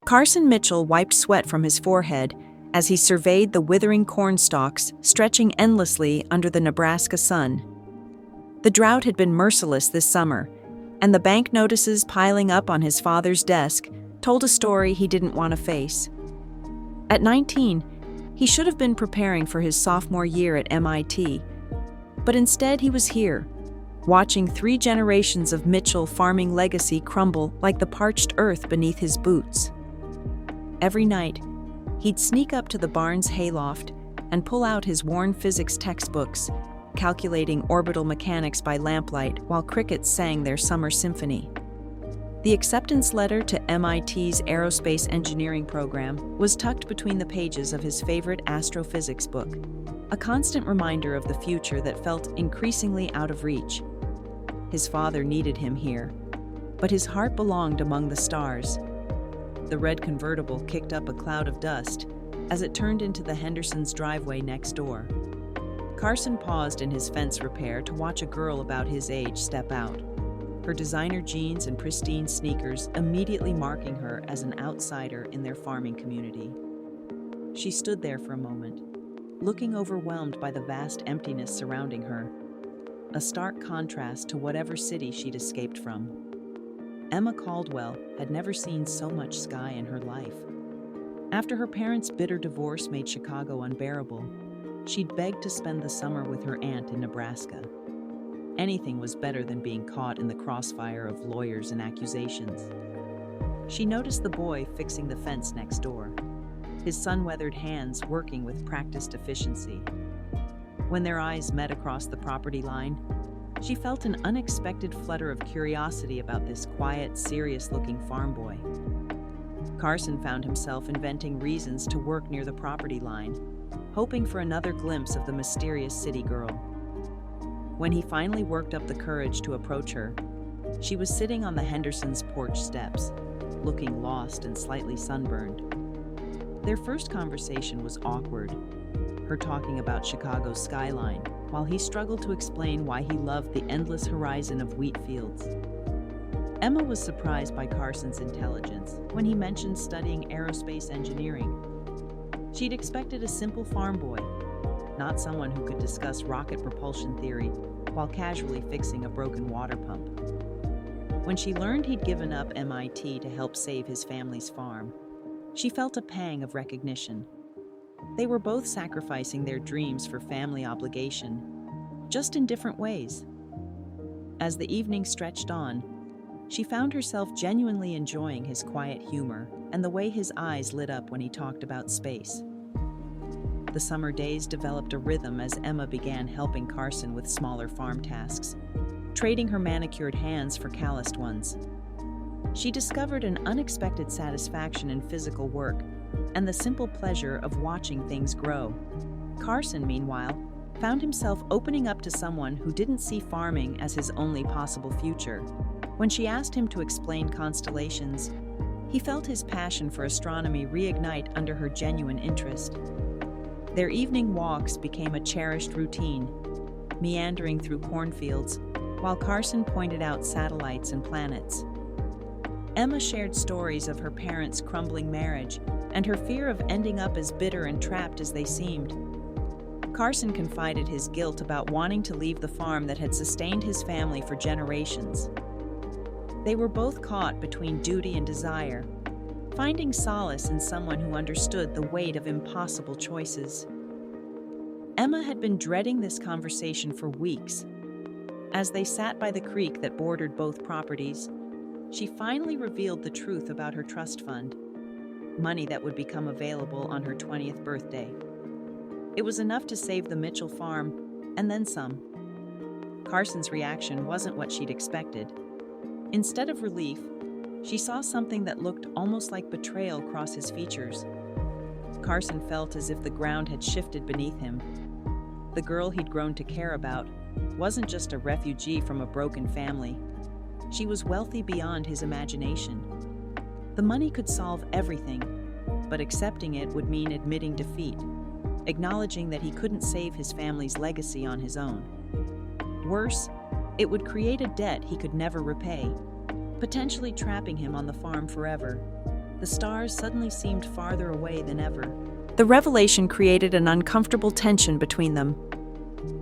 Carson Mitchell wiped sweat from his forehead as he surveyed the withering corn stalks stretching endlessly under the Nebraska sun. The drought had been merciless this summer, and the bank notices piling up on his father's desk told a story he didn't want to face. At 19, he should have been preparing for his sophomore year at MIT, but instead he was here, watching 3 generations of Mitchell farming legacy crumble like the parched earth beneath his boots. Every night, he'd sneak up to the barn's hayloft and pull out his worn physics textbooks, calculating orbital mechanics by lamplight while crickets sang their summer symphony. The acceptance letter to MIT's aerospace engineering program was tucked between the pages of his favorite astrophysics book, a constant reminder of the future that felt increasingly out of reach. His father needed him here, but his heart belonged among the stars. The red convertible kicked up a cloud of dust as it turned into the Hendersons' driveway next door. Carson paused in his fence repair to watch a girl about his age step out, her designer jeans and pristine sneakers immediately marking her as an outsider in their farming community. She stood there for a moment, looking overwhelmed by the vast emptiness surrounding her, a stark contrast to whatever city she'd escaped from. Emma Caldwell had never seen so much sky in her life. After her parents' bitter divorce made Chicago unbearable, she'd begged to spend the summer with her aunt in Nebraska. Anything was better than being caught in the crossfire of lawyers and accusations. She noticed the boy fixing the fence next door, his sun-weathered hands working with practiced efficiency. When their eyes met across the property line, she felt an unexpected flutter of curiosity about this quiet, serious-looking farm boy. Carson found himself inventing reasons to work near the property line, hoping for another glimpse of the mysterious city girl. When he finally worked up the courage to approach her, she was sitting on the Hendersons' porch steps, looking lost and slightly sunburned. Their first conversation was awkward, her talking about Chicago's skyline, while he struggled to explain why he loved the endless horizon of wheat fields. Emma was surprised by Carson's intelligence when he mentioned studying aerospace engineering. She'd expected a simple farm boy, not someone who could discuss rocket propulsion theory while casually fixing a broken water pump. When she learned he'd given up MIT to help save his family's farm, she felt a pang of recognition. They were both sacrificing their dreams for family obligation, just in different ways. As the evening stretched on, she found herself genuinely enjoying his quiet humor and the way his eyes lit up when he talked about space. The summer days developed a rhythm as Emma began helping Carson with smaller farm tasks, trading her manicured hands for calloused ones. She discovered an unexpected satisfaction in physical work and the simple pleasure of watching things grow. Carson, meanwhile, found himself opening up to someone who didn't see farming as his only possible future. When she asked him to explain constellations, he felt his passion for astronomy reignite under her genuine interest. Their evening walks became a cherished routine, meandering through cornfields while Carson pointed out satellites and planets. Emma shared stories of her parents' crumbling marriage and her fear of ending up as bitter and trapped as they seemed. Carson confided his guilt about wanting to leave the farm that had sustained his family for generations. They were both caught between duty and desire, finding solace in someone who understood the weight of impossible choices. Emma had been dreading this conversation for weeks. As they sat by the creek that bordered both properties, she finally revealed the truth about her trust fund, money that would become available on her 20th birthday. It was enough to save the Mitchell farm, and then some. Carson's reaction wasn't what she'd expected. Instead of relief, she saw something that looked almost like betrayal cross his features. Carson felt as if the ground had shifted beneath him. The girl he'd grown to care about wasn't just a refugee from a broken family. She was wealthy beyond his imagination. The money could solve everything, but accepting it would mean admitting defeat, acknowledging that he couldn't save his family's legacy on his own. Worse, it would create a debt he could never repay, potentially trapping him on the farm forever. the stars suddenly seemed farther away than ever. The revelation created an uncomfortable tension between them.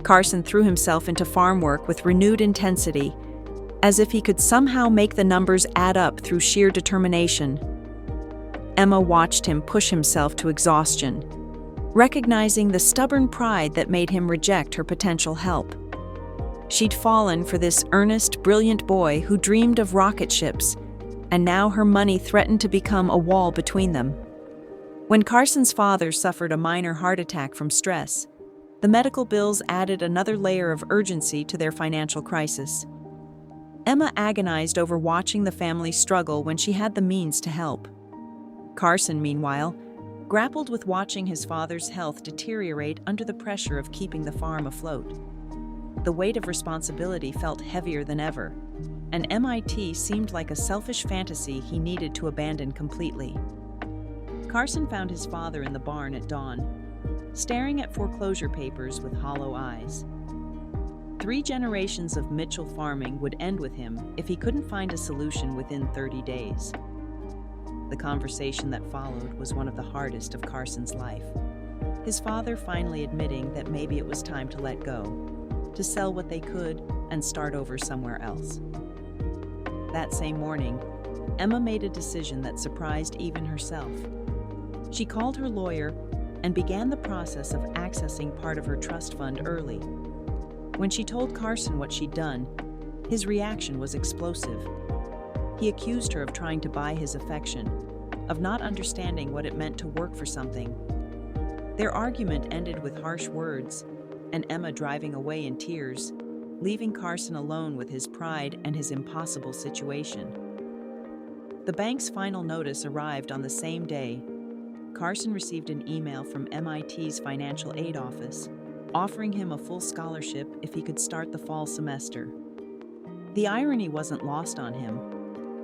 Carson threw himself into farm work with renewed intensity, as if he could somehow make the numbers add up through sheer determination. Emma watched him push himself to exhaustion, recognizing the stubborn pride that made him reject her potential help. She'd fallen for this earnest, brilliant boy who dreamed of rocket ships, and now her money threatened to become a wall between them. When Carson's father suffered a minor heart attack from stress, the medical bills added another layer of urgency to their financial crisis. Emma agonized over watching the family struggle when she had the means to help. Carson, meanwhile, grappled with watching his father's health deteriorate under the pressure of keeping the farm afloat. The weight of responsibility felt heavier than ever, and MIT seemed like a selfish fantasy he needed to abandon completely. Carson found his father in the barn at dawn, staring at foreclosure papers with hollow eyes. 3 generations of Mitchell farming would end with him if he couldn't find a solution within 30 days. The conversation that followed was one of the hardest of Carson's life. His father finally admitting that maybe it was time to let go, to sell what they could and start over somewhere else. That same morning, Emma made a decision that surprised even herself. She called her lawyer and began the process of accessing part of her trust fund early. When she told Carson what she'd done, his reaction was explosive. He accused her of trying to buy his affection, of not understanding what it meant to work for something. Their argument ended with harsh words, and Emma driving away in tears, leaving Carson alone with his pride and his impossible situation. The bank's final notice arrived on the same day. Carson received an email from MIT's financial aid office, offering him a full scholarship if he could start the fall semester. The irony wasn't lost on him.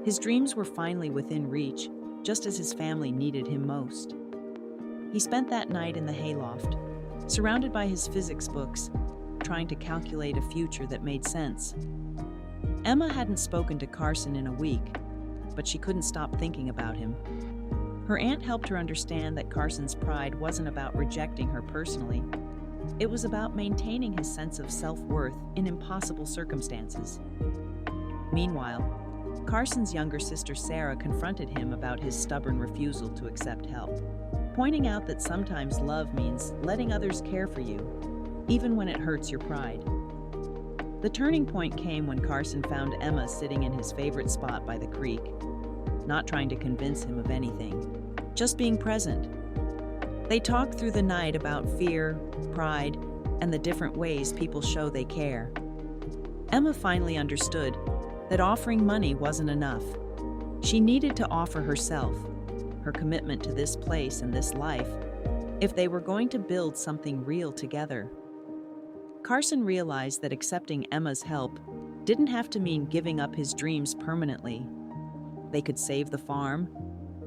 His dreams were finally within reach, just as his family needed him most. He spent that night in the hayloft, surrounded by his physics books, trying to calculate a future that made sense. Emma hadn't spoken to Carson in a week, but she couldn't stop thinking about him. Her aunt helped her understand that Carson's pride wasn't about rejecting her personally. It was about maintaining his sense of self-worth in impossible circumstances. Meanwhile, Carson's younger sister Sarah confronted him about his stubborn refusal to accept help, pointing out that sometimes love means letting others care for you, even when it hurts your pride. The turning point came when Carson found Emma sitting in his favorite spot by the creek, not trying to convince him of anything, just being present. They talked through the night about fear, pride, and the different ways people show they care. Emma finally understood that offering money wasn't enough. She needed to offer herself, her commitment to this place and this life, if they were going to build something real together. Carson realized that accepting Emma's help didn't have to mean giving up his dreams permanently. They could save the farm,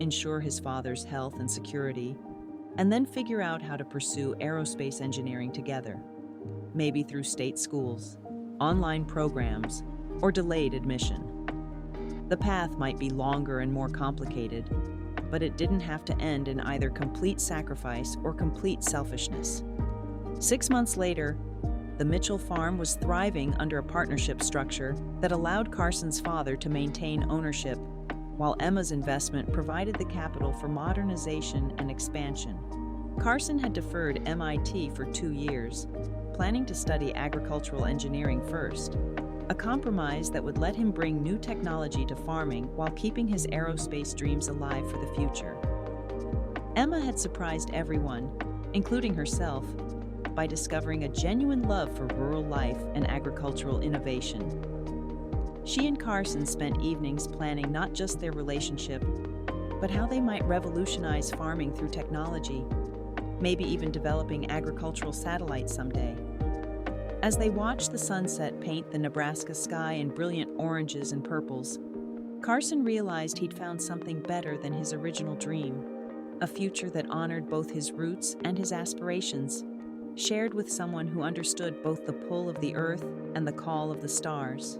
ensure his father's health and security, and then figure out how to pursue aerospace engineering together, maybe through state schools, online programs, or delayed admission. The path might be longer and more complicated, but it didn't have to end in either complete sacrifice or complete selfishness. 6 months later, the Mitchell farm was thriving under a partnership structure that allowed Carson's father to maintain ownership, while Emma's investment provided the capital for modernization and expansion. Carson had deferred MIT for 2 years, planning to study agricultural engineering first, a compromise that would let him bring new technology to farming while keeping his aerospace dreams alive for the future. Emma had surprised everyone, including herself, by discovering a genuine love for rural life and agricultural innovation. She and Carson spent evenings planning not just their relationship, but how they might revolutionize farming through technology, maybe even developing agricultural satellites someday. As they watched the sunset paint the Nebraska sky in brilliant oranges and purples, Carson realized he'd found something better than his original dream, a future that honored both his roots and his aspirations, shared with someone who understood both the pull of the earth and the call of the stars.